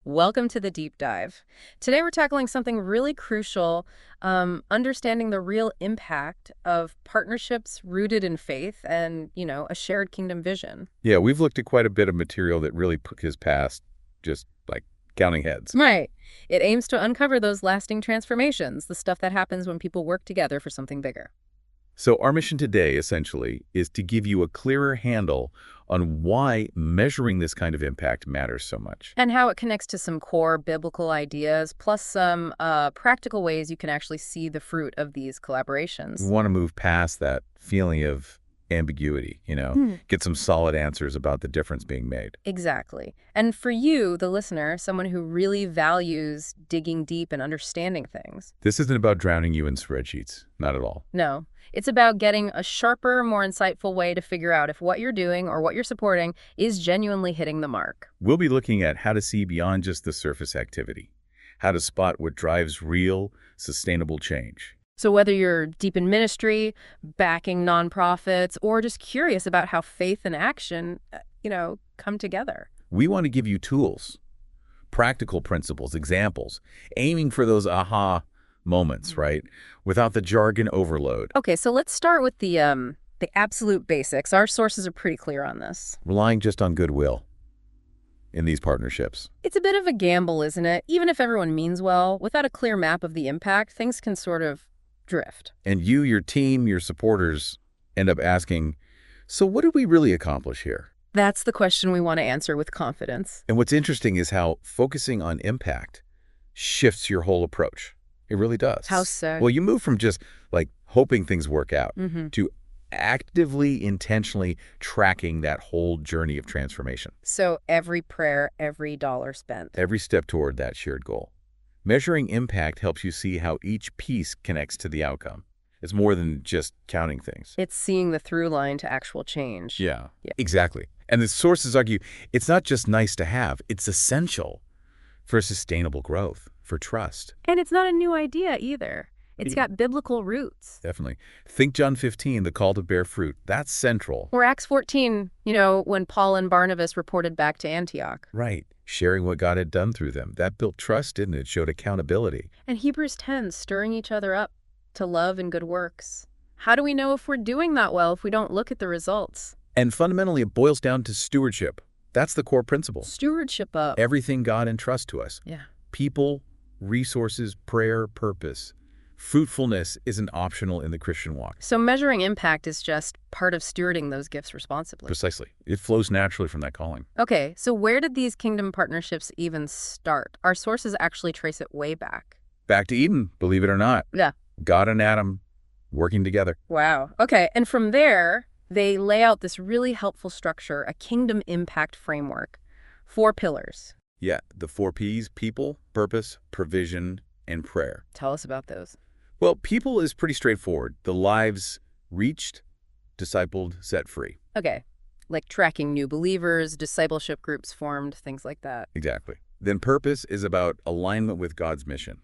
Welcome to the deep dive. Today we're tackling something really crucial, understanding the real impact of partnerships rooted in faith and, a shared kingdom vision. Yeah, we've looked at quite a bit of material that really is past just like counting heads. Right. It aims to uncover those lasting transformations, the stuff that happens when people work together for something bigger. So our mission today, essentially, is to give you a clearer handle on why measuring this kind of impact matters so much. And how it connects to some core biblical ideas, plus some practical ways you can actually see the fruit of these We collaborations. want to move past that feeling of ambiguity, get some solid answers about the difference being made. Exactly. And for you, the listener, someone who really values digging deep and understanding things. This isn't about drowning you in spreadsheets, not at all. No, it's about getting a sharper, more insightful way to figure out if what you're doing or what you're supporting is genuinely hitting the mark. We'll be looking at how to see beyond just the surface activity, how to spot what drives real, sustainable change. So whether you're deep in ministry, backing nonprofits, or just curious about how faith and action, come together. We want to give you tools, practical principles, examples, aiming for those aha moments, right? Without the jargon overload. Okay, so let's start with the absolute basics. Our sources are pretty clear on this. Relying just on goodwill in these partnerships. It's a bit of a gamble, isn't it? Even if everyone means well, without a clear map of the impact, things can sort of drift. And you, your team, your supporters end up asking, so what did we really accomplish here? That's the question we want to answer with confidence. And what's interesting is how focusing on impact shifts your whole approach. It really does. How so? Well, you move from just like hoping things work out Mm-hmm. to actively, intentionally tracking that whole journey of transformation. So every prayer, every dollar spent. Every step toward that shared goal. Measuring impact helps you see how each piece connects to the outcome. It's more than just counting things. It's seeing the through line to actual change. Yeah, Yeah. exactly. And the sources argue it's not just nice to have, it's essential for sustainable growth, for trust. And it's not a new idea either. It's got biblical roots. Definitely. Think John 15, the call to bear fruit. That's central. Or Acts 14, when Paul and Barnabas reported back to Antioch. Right. Sharing what God had done through them. That built trust, didn't it? It showed accountability. And Hebrews 10, stirring each other up to love and good works. How do we know if we're doing that well if we don't look at the results? And fundamentally, it boils down to stewardship. That's the core principle. Stewardship up. Everything God entrusts to us. Yeah. People, resources, prayer, purpose. Fruitfulness isn't optional in the Christian walk. So measuring impact is just part of stewarding those gifts responsibly. Precisely. It flows naturally from that calling. Okay, so where did these kingdom partnerships even start? Our sources actually trace it way back. Back to Eden, believe it or not. Yeah. God and Adam working together. Wow. Okay, and from there, they lay out this really helpful structure, a kingdom impact framework. 4 pillars. Yeah, the 4 Ps, people, purpose, provision, and prayer. Tell us about those. Well, people is pretty straightforward. The lives reached, discipled, set free. Okay, like tracking new believers, discipleship groups formed, things like that. Exactly. Then purpose is about alignment with God's mission.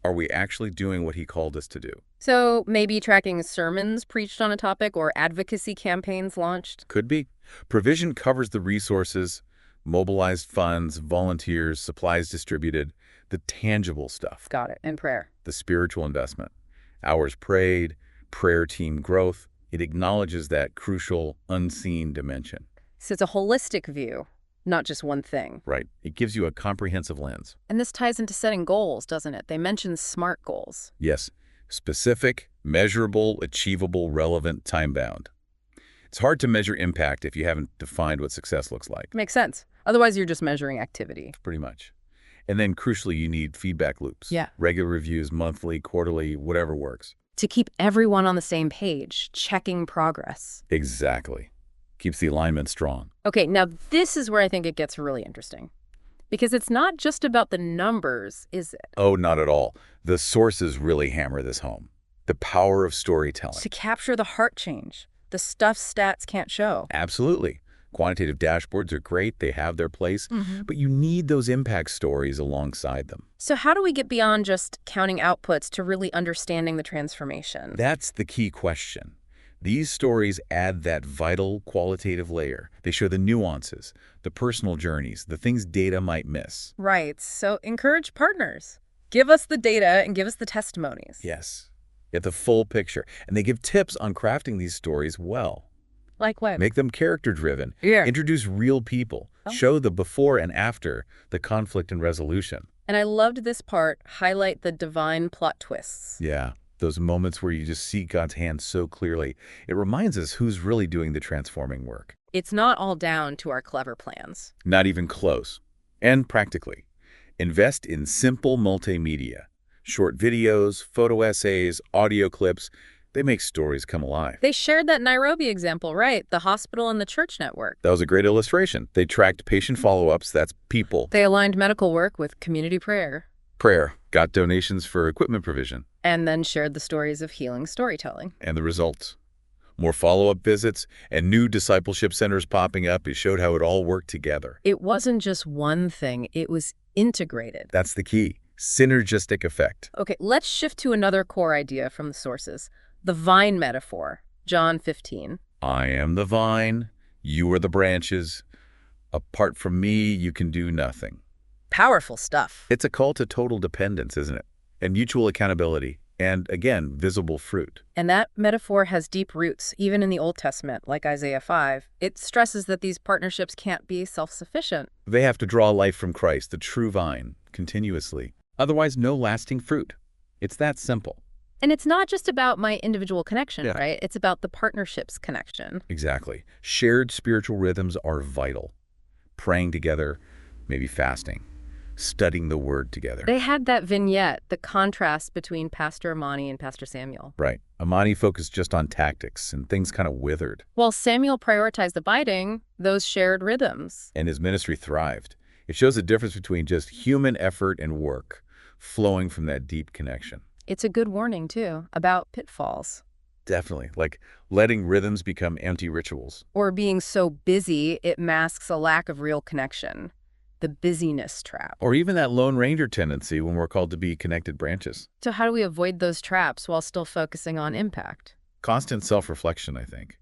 Are we actually doing what he called us to do? So maybe tracking sermons preached on a topic or advocacy campaigns launched. Could be. Provision covers the resources, mobilized funds, volunteers, supplies distributed, the tangible stuff, Got it. And prayer. the spiritual investment. Hours prayed, prayer team growth. It acknowledges that crucial, unseen dimension. So it's a holistic view, not just one thing. Right. It gives you a comprehensive lens. And this ties into setting goals, doesn't it? They mention SMART goals. Yes. Specific, measurable, achievable, relevant, time-bound. It's hard to measure impact if you haven't defined what success looks like. Makes sense. Otherwise, you're just measuring activity. Pretty much. And then crucially, you need feedback loops. Yeah. Regular reviews, monthly, quarterly, whatever works. To keep everyone on the same page, checking progress. Exactly. Keeps the alignment strong. Okay, now this is where I think it gets really interesting. Because it's not just about the numbers, is it? Oh, not at all. The sources really hammer this home. The power of storytelling. To capture the heart change, the stuff stats can't show. Absolutely. Quantitative dashboards are great. They have their place. But you need those impact stories alongside them. So how do we get beyond just counting outputs to really understanding the transformation? That's the key question. These stories add that vital qualitative layer. They show the nuances, the personal journeys, the things data might miss. Right. So encourage partners. Give us the data and give us the testimonies. Yes. Get the full picture. And they give tips on crafting these stories well. Like what? Make them character-driven. Yeah. Introduce real people. Oh. Show the before and after, the conflict and resolution. And I loved this part, highlight the divine plot twists. Yeah, those moments where you just see God's hand so clearly. It reminds us who's really doing the transforming work. It's not all down to our clever plans. Not even close. And practically, invest in simple multimedia. Short videos, photo essays, audio clips. They make stories come alive. They shared that Nairobi example, right? The hospital and the church network. That was a great illustration. They tracked patient follow-ups, that's people. They aligned medical work with community prayer. Prayer, got donations for equipment provision. And then shared the stories of healing storytelling. And the results. More follow-up visits and new discipleship centers popping up. It showed how it all worked together. It wasn't just one thing, it was integrated. That's the key. Synergistic effect. Okay, let's shift to another core idea from the sources. The vine metaphor, John 15. I am the vine, you are the branches. Apart from me, you can do nothing. Powerful stuff. It's a call to total dependence, isn't it? And mutual accountability. And again, visible fruit. And that metaphor has deep roots, even in the Old Testament, like Isaiah 5. It stresses that these partnerships can't be self-sufficient. They have to draw life from Christ, the true vine, continuously. Otherwise, no lasting fruit. It's that simple. And it's not just about my individual connection, Yeah. right? It's about the partnership's connection. Exactly. Shared spiritual rhythms are vital. Praying together, maybe fasting, studying the word together. They had that vignette, the contrast between Pastor Amani and Pastor Samuel. Right. Amani focused just on tactics, and things kind of withered. While Samuel prioritized abiding, those shared rhythms. And his ministry thrived. It shows the difference between just human effort and work, flowing from that deep connection. It's a good warning, too, about pitfalls. Definitely. Like letting rhythms become empty rituals. Or being so busy, it masks a lack of real connection. The busyness trap. Or even that Lone Ranger tendency when we're called to be connected branches. So how do we avoid those traps while still focusing on impact? Constant self-reflection, I think.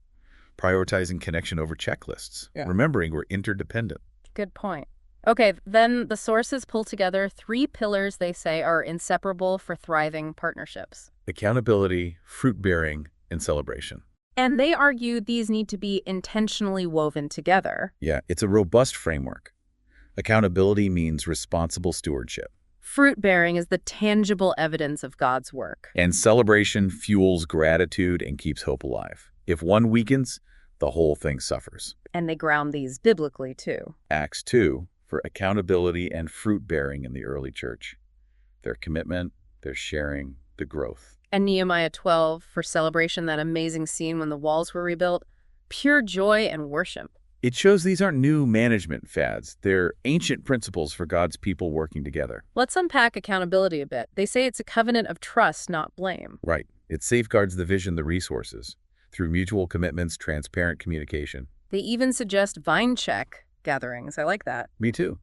Prioritizing connection over checklists. Yeah. Remembering we're interdependent. Good point. Okay, then the sources pull together 3 pillars they say are inseparable for thriving partnerships. Accountability, fruit-bearing, and celebration. And they argue these need to be intentionally woven together. Yeah, it's a robust framework. Accountability means responsible stewardship. Fruit-bearing is the tangible evidence of God's work. And celebration fuels gratitude and keeps hope alive. If one weakens, the whole thing suffers. And they ground these biblically, too. Acts 2 for accountability and fruit-bearing in the early church. Their commitment, their sharing, the growth. And Nehemiah 12 for celebration, that amazing scene when the walls were rebuilt. Pure joy and worship. It shows these aren't new management fads. They're ancient principles for God's people working together. Let's unpack accountability a bit. They say it's a covenant of trust, not blame. Right. It safeguards the vision, the resources, through mutual commitments, transparent communication. They even suggest vine check gatherings. I like that. Me too.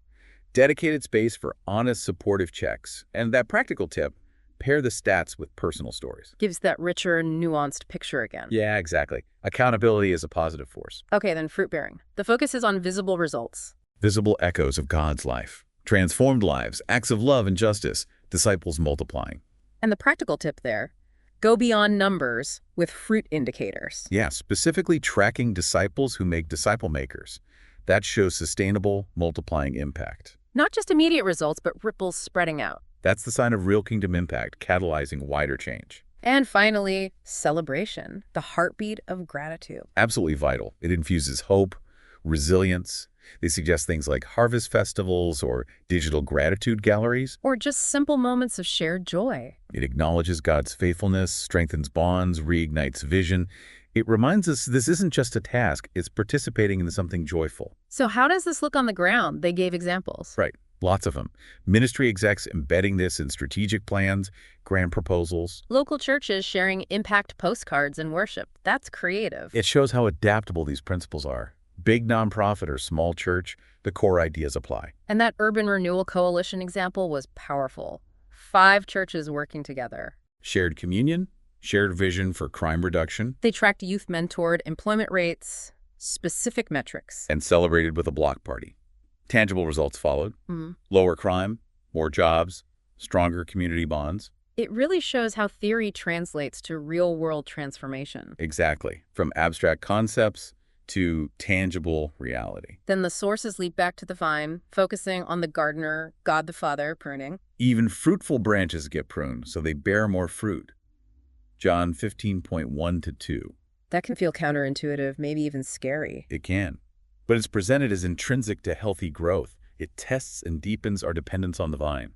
Dedicated space for honest, supportive checks. And that practical tip, pair the stats with personal stories. Gives that richer, nuanced picture again. Yeah, exactly. Accountability is a positive force. Okay, then fruit-bearing. The focus is on visible results. Visible echoes of God's life. Transformed lives, acts of love and justice, disciples multiplying. And the practical tip there, go beyond numbers with fruit indicators. Yeah, specifically tracking disciples who make disciple makers. That shows sustainable, multiplying impact. Not just immediate results, but ripples spreading out. That's the sign of real kingdom impact, catalyzing wider change. And finally, celebration, the heartbeat of gratitude. Absolutely vital. It infuses hope, resilience. They suggest things like harvest festivals or digital gratitude galleries. Or just simple moments of shared joy. It acknowledges God's faithfulness, strengthens bonds, reignites vision. It reminds us this isn't just a task, it's participating in something joyful. So how does this look on the ground? They gave examples. Right. Lots of them. Ministry execs embedding this in strategic plans, grant proposals. Local churches sharing impact postcards in worship. That's creative. It shows how adaptable these principles are. Big nonprofit or small church, the core ideas apply. And that Urban Renewal Coalition example was powerful. 5 churches working together. Shared communion, shared vision for crime reduction, They tracked youth-mentored employment rates, specific metrics. and celebrated with a block party. Tangible results followed. Mm. Lower crime, more jobs, stronger community bonds. It really shows how theory translates to real-world transformation. Exactly. From abstract concepts to tangible reality. Then the sources lead back to the vine, focusing on the gardener, God the Father, pruning. Even fruitful branches get pruned so they bear more fruit. John 15:1-2. That can feel counterintuitive, maybe even scary. It can. But it's presented as intrinsic to healthy growth. It tests and deepens our dependence on the vine.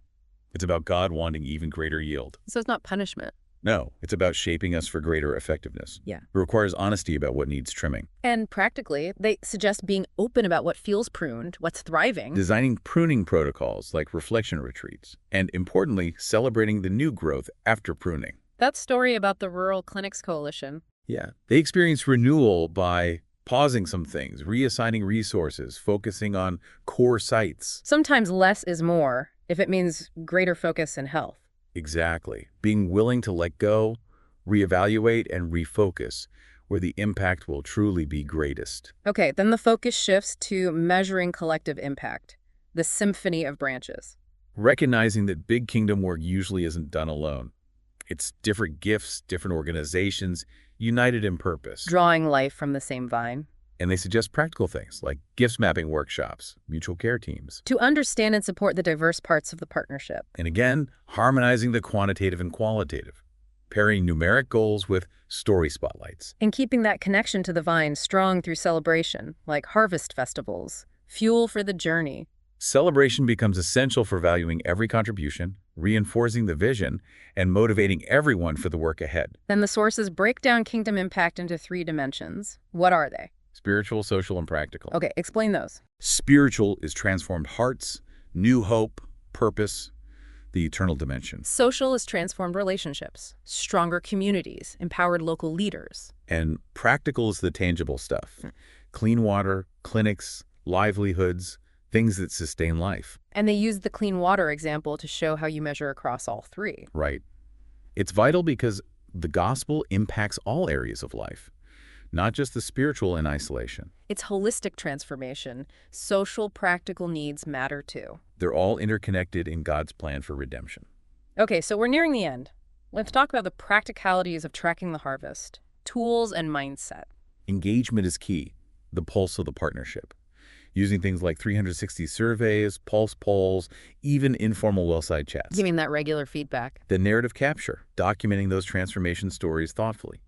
It's about God wanting even greater yield. So it's not punishment. No, it's about shaping us for greater effectiveness. Yeah. It requires honesty about what needs trimming. And practically, they suggest being open about what feels pruned, what's thriving. Designing pruning protocols like reflection retreats. And importantly, celebrating the new growth after pruning. That story about the Rural Clinics Coalition. Yeah. They experience renewal by pausing some things, reassigning resources, focusing on core sites. Sometimes less is more, if it means greater focus and health. Exactly. Being willing to let go, reevaluate, and refocus where the impact will truly be greatest. Okay, then the focus shifts to measuring collective impact, the symphony of branches. Recognizing that big kingdom work usually isn't done alone. It's different gifts, different organizations, united in purpose. Drawing life from the same vine. And they suggest practical things like gifts mapping workshops, mutual care teams. To understand and support the diverse parts of the partnership. And again, harmonizing the quantitative and qualitative, pairing numeric goals with story spotlights. And keeping that connection to the vine strong through celebration, like harvest festivals, fuel for the journey. Celebration becomes essential for valuing every contribution, reinforcing the vision, and motivating everyone for the work ahead. Then the sources break down kingdom impact into 3 dimensions. What are they? Spiritual, social, and practical. Okay, explain those. Spiritual is transformed hearts, new hope, purpose, the eternal dimension. Social is transformed relationships, stronger communities, empowered local leaders. And practical is the tangible stuff. Clean water, clinics, livelihoods, things that sustain life. And they use the clean water example to show how you measure across all 3. Right. It's vital because the gospel impacts all areas of life, not just the spiritual in isolation. It's holistic transformation. Social, practical needs matter too. They're all interconnected in God's plan for redemption. Okay, so we're nearing the end. Let's talk about the practicalities of tracking the harvest, tools and mindset. Engagement is key, the pulse of the partnership. Using things like 360 surveys, pulse polls, even informal well-side chats. Giving that regular feedback. The narrative capture, documenting those transformation stories thoughtfully.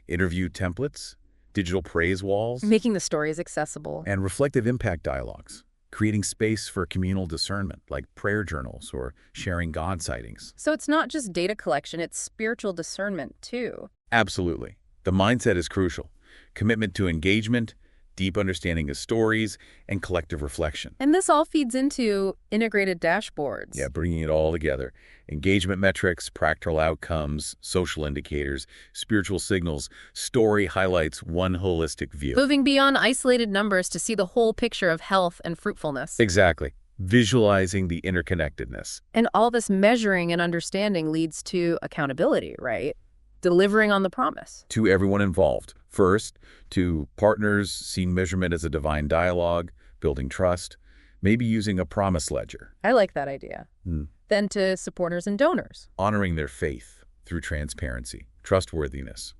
Interview templates, digital praise walls, Making the stories accessible. and reflective impact dialogues. Creating space for communal discernment, like prayer journals or sharing God sightings. So it's not just data collection, it's spiritual discernment too. Absolutely. The mindset is crucial. Commitment to engagement, deep understanding of stories, and collective reflection. And this all feeds into integrated dashboards. Yeah, bringing it all together. Engagement metrics, practical outcomes, social indicators, spiritual signals, story highlights one holistic view. Moving beyond isolated numbers to see the whole picture of health and fruitfulness. Exactly. Visualizing the interconnectedness. And all this measuring and understanding leads to accountability, right? Delivering on the promise. To everyone involved. First, to partners, seeing measurement as a divine dialogue, building trust, maybe using a promise ledger. I like that idea. Hmm. Then to supporters and donors. Honoring their faith through transparency, trustworthiness,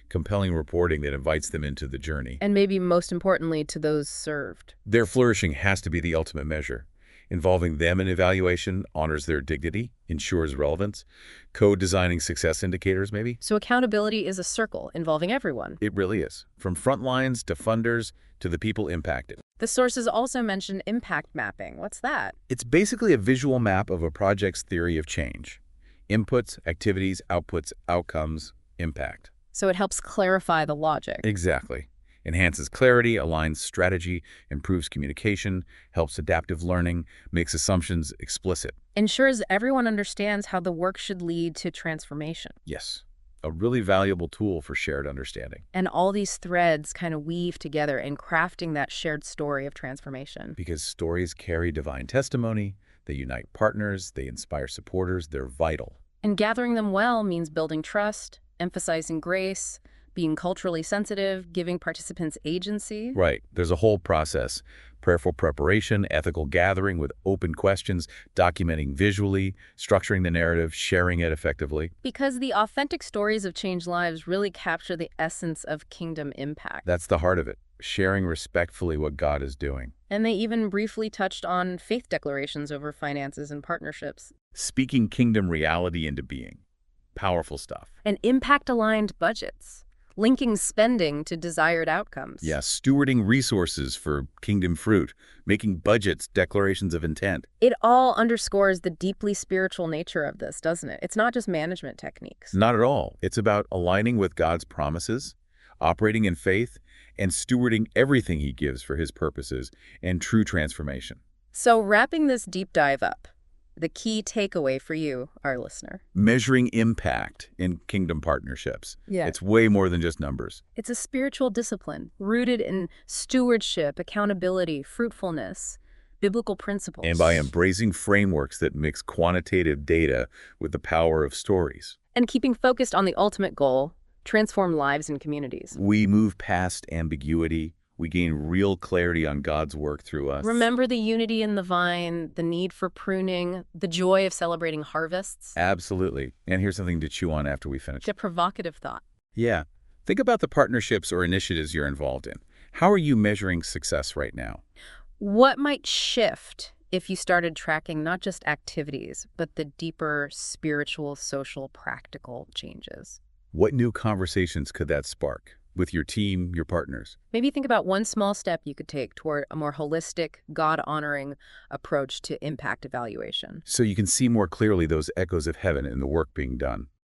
compelling reporting that invites them into the journey. And maybe most importantly to those served. Their flourishing has to be the ultimate measure. Involving them in evaluation honors their dignity, ensures relevance, co-designing success indicators maybe. So accountability is a circle involving everyone. It really is. From front lines to funders to the people impacted. The sources also mention impact mapping. What's that? It's basically a visual map of a project's theory of change. Inputs, activities, outputs, outcomes, impact. So it helps clarify the logic. Exactly. Enhances clarity, aligns strategy, improves communication, helps adaptive learning, makes assumptions explicit. Ensures everyone understands how the work should lead to transformation. Yes, a really valuable tool for shared understanding. And all these threads kind of weave together in crafting that shared story of transformation. Because stories carry divine testimony, they unite partners, they inspire supporters, they're vital. And gathering them well means building trust, emphasizing grace, being culturally sensitive, giving participants agency. Right. There's a whole process. Prayerful preparation, ethical gathering with open questions, documenting visually, structuring the narrative, sharing it effectively. Because the authentic stories of changed lives really capture the essence of kingdom impact. That's the heart of it, sharing respectfully what God is doing. And they even briefly touched on faith declarations over finances and partnerships. Speaking kingdom reality into being. Powerful stuff. And impact-aligned budgets, linking spending to desired outcomes. Yeah, stewarding resources for kingdom fruit, making budgets, declarations of intent. It all underscores the deeply spiritual nature of this, doesn't it? It's not just management techniques. Not at all. It's about aligning with God's promises, operating in faith, and stewarding everything he gives for his purposes and true transformation. So wrapping this deep dive up, the key takeaway for you, our listener. Measuring impact in kingdom partnerships. Yeah. It's way more than just numbers. It's a spiritual discipline rooted in stewardship, accountability, fruitfulness, biblical principles. And by embracing frameworks that mix quantitative data with the power of stories. And keeping focused on the ultimate goal, transform lives and communities. We move past ambiguity. We gain real clarity on God's work through us. Remember the unity in the vine, the need for pruning, the joy of celebrating harvests? Absolutely. And here's something to chew on after we finish. A provocative thought. Yeah. Think about the partnerships or initiatives you're involved in. How are you measuring success right now? What might shift if you started tracking not just activities, but the deeper spiritual, social, practical changes? What new conversations could that spark with your team, your partners? Maybe think about one small step you could take toward a more holistic, God-honoring approach to impact evaluation. So you can see more clearly those echoes of heaven in the work being done.